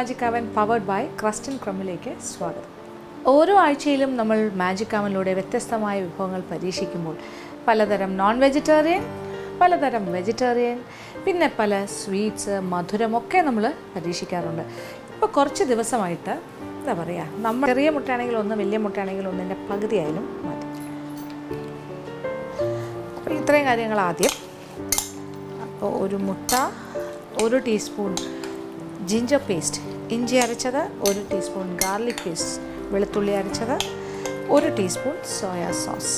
Magic അവൻ powered by crest and ക്രംബിലേക്ക് സ്വാഗതം. ഓരോ ആഴ്ചയിലും നമ്മൾ മാജിക് അവനിലൂടെ വ്യത്യസ്തമായ വിഭവങ്ങൾ പരീക്ഷിക്കുമ്പോൾ പലതരം നോൺ വെജിറ്റേറിയൻ, പലതരം വെജിറ്റേറിയൻ, പിന്നെ പല സ്വീറ്റ്സ്, മധുരമൊക്കെ നമ്മൾ പരീക്ഷിക്കാറുണ്ട്. ഇപ്പോൾ കുറച്ച് ദിവസമായിട്ട് എന്താ പറയുക, നമ്മൾ ചെറിയ മുട്ടയാണെങ്കിൽ ഒന്ന്, വലിയ മുട്ടയാണെങ്കിൽ ഒന്നിൻ്റെ പകുതിയായാലും മതി. അപ്പോൾ ഇത്രയും കാര്യങ്ങൾ ആദ്യം. അപ്പോൾ ഒരു മുട്ട, 1 ടീസ്പൂൺ ജിഞ്ചർ പേസ്റ്റ് ഇഞ്ചി അരച്ചത്, 1 ടീസ്പൂൺ ഗാർലിക് പേസ്റ്റ് വെളുത്തുള്ളി അരച്ചത്, 1 ടീസ്പൂൺ സോയാ സോസ്.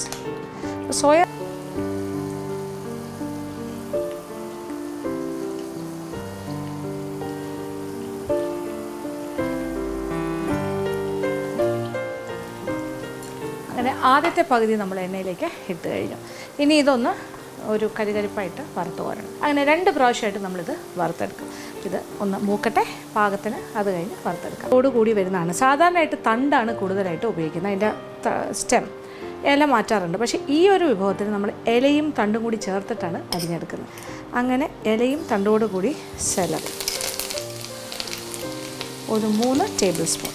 അങ്ങനെ ആദ്യത്തെ പകുതി നമ്മൾ എണ്ണയിലേക്ക് ഇട്ട് കഴിഞ്ഞു. ഇനി ഇതൊന്ന് ഒരു കരികരിപ്പായിട്ട് വറുത്ത് കോരണം. അങ്ങനെ 2 പ്രാവശ്യമായിട്ട് നമ്മളിത് വറുത്തെടുക്കും. ഇത് ഒന്ന് മൂക്കട്ടെ പാകത്തിന്, അത് കഴിഞ്ഞ് വറുത്തെടുക്കാം. കൂടി വരുന്നതാണ്. സാധാരണയായിട്ട് തണ്ടാണ് കൂടുതലായിട്ട് ഉപയോഗിക്കുന്നത്, അതിൻ്റെ സ്റ്റെം. ഇല മാറ്റാറുണ്ട്. പക്ഷേ ഈ ഒരു വിഭവത്തിന് നമ്മൾ ഇലയും തണ്ടും കൂടി ചേർത്തിട്ടാണ് അരിഞ്ഞെടുക്കുന്നത്. അങ്ങനെ ഇലയും തണ്ടോടു കൂടി സെലറി ഒരു 3 ടേബിൾ സ്പൂൺ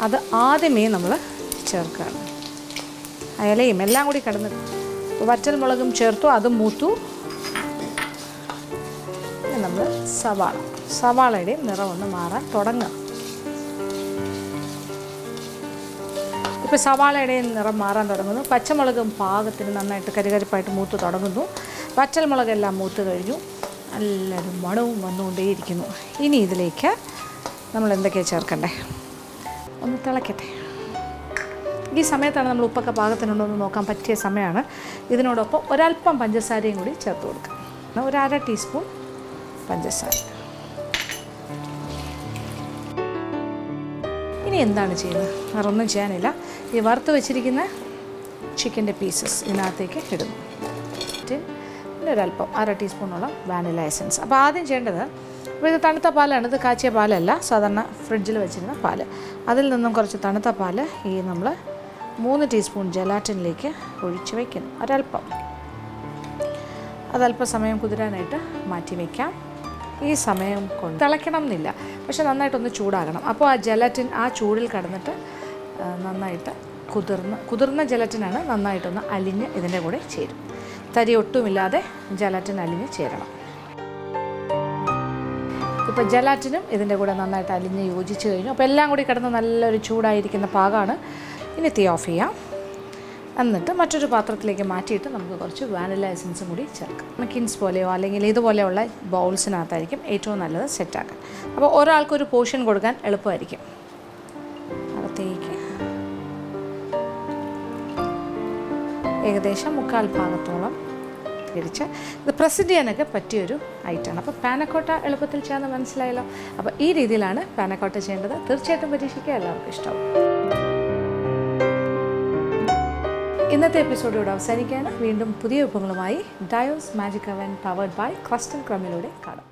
അത് ആദ്യമേ നമ്മൾ ചേർക്കുകയാണ്. ഇലയും എല്ലാം കൂടി കിടന്ന് വറ്റൽ മുളകും ചേർത്തു, അത് മൂത്തു. നമ്മൾ സവാളയുടെയും നിറം ഒന്ന് മാറാൻ തുടങ്ങുക. ഇപ്പോൾ സവാളയുടെയും നിറം മാറാൻ തുടങ്ങുന്നു. പച്ചമുളകും പാകത്തിന് നന്നായിട്ട് കരികരിപ്പായിട്ട് മൂത്ത് തുടങ്ങുന്നു. വറ്റൽ മുളകെല്ലാം മൂത്ത് കഴിഞ്ഞു. നല്ലൊരു മണവും വന്നുകൊണ്ടേയിരിക്കുന്നു. ഇനി ഇതിലേക്ക് നമ്മൾ എന്തൊക്കെയാണ് ചേർക്കണ്ടേ, ഒന്ന് തിളക്കട്ടെ. ഈ സമയത്താണ് നമ്മൾ ഉപ്പൊക്കെ പാകത്തിനുണ്ടോ എന്ന് നോക്കാൻ പറ്റിയ സമയമാണ്. ഇതിനോടൊപ്പം ഒരല്പം പഞ്ചസാരയും കൂടി ചേർത്ത് കൊടുക്കാം. 1/2 ടീസ്പൂൺ പഞ്ചസാര. ഇനി എന്താണ് ചെയ്യുന്നത്? വേറൊന്നും ചെയ്യാനില്ല. ഈ വറുത്ത് വെച്ചിരിക്കുന്ന ചിക്കൻ്റെ പീസസ് ഇതിനകത്തേക്ക് ഇടുന്നു. പിന്നെ ഒരല്പം 1/2 ടീസ്പൂണോളം വാനില എസൻസ്. അപ്പോൾ ആദ്യം ചെയ്യേണ്ടത്, അപ്പോൾ ഇത് തണുത്ത പാലാണ്, ഇത് കാച്ചിയ പാലല്ല, സാധാരണ ഫ്രിഡ്ജിൽ വെച്ചിരുന്ന പാല്. അതിൽ നിന്നും കുറച്ച് തണുത്ത പാല് ഈ നമ്മൾ 3 ടീസ്പൂൺ ജലാറ്റിനിലേക്ക് ഒഴിച്ച് വയ്ക്കുന്നു. ഒരല്പം അതല്പം സമയം കുതിരാനായിട്ട് മാറ്റി വയ്ക്കാം. ഈ സമയം കൊണ്ട് തിളയ്ക്കണം എന്നില്ല, പക്ഷെ നന്നായിട്ടൊന്ന് ചൂടാകണം. അപ്പോൾ ആ ജലാറ്റിൻ ആ ചൂടിൽ കടന്നിട്ട് നന്നായിട്ട് കുതിർന്ന ജലാറ്റിനാണ് നന്നായിട്ടൊന്ന് അലിഞ്ഞ് ഇതിൻ്റെ കൂടെ ചേരും. തരി ഒട്ടുമില്ലാതെ ജലാറ്റിൻ അലിഞ്ഞ് ചേരണം. ഇപ്പോൾ ജലാറ്റിനും ഇതിൻ്റെ കൂടെ നന്നായിട്ട് അലിഞ്ഞ് യോജിച്ച് കഴിഞ്ഞു. അപ്പോൾ എല്ലാം കൂടി കിടന്ന് നല്ലൊരു ചൂടായിരിക്കുന്ന പാകമാണ്. ഇനി തീ ഓഫ് ചെയ്യാം. എന്നിട്ട് മറ്റൊരു പാത്രത്തിലേക്ക് മാറ്റിയിട്ട് നമുക്ക് കുറച്ച് വാനില എസൻസും കൂടി ചേർക്കാം. മക്കിൻസ് പോലെയോ അല്ലെങ്കിൽ ഇതുപോലെയുള്ള ബൗൾസിനകത്തായിരിക്കും ഏറ്റവും നല്ലത് സെറ്റാക്കാൻ. അപ്പോൾ ഒരാൾക്കൊരു പോർഷൻ കൊടുക്കാൻ എളുപ്പമായിരിക്കും. അകത്തേക്ക് ഏകദേശം 1/4 ഭാഗത്തോളം തിരിച്ച് ഇത് പ്രസൻറ്റ് ചെയ്യാനൊക്കെ പറ്റിയൊരു ഐറ്റമാണ്. അപ്പോൾ പാനക്കോട്ട എളുപ്പത്തിൽ ചെയ്യാമെന്ന് മനസ്സിലായല്ലോ. അപ്പോൾ ഈ രീതിയിലാണ് പാനക്കോട്ട ചെയ്യേണ്ടത്. തീർച്ചയായിട്ടും പരീക്ഷിക്കുക, എല്ലാവർക്കും ഇഷ്ടമാവും. ഇന്നത്തെ എപ്പിസോഡ് ഇവിടെ അവസാനിക്കുകയാണ്. വീണ്ടും പുതിയ വിഭവങ്ങളുമായി ഡയോസ് മാജിക് അവൻ പവർഡ് ബൈ ക്രസ്റ്റ് ആൻഡ് ക്രംബിലൂടെ കാണാം.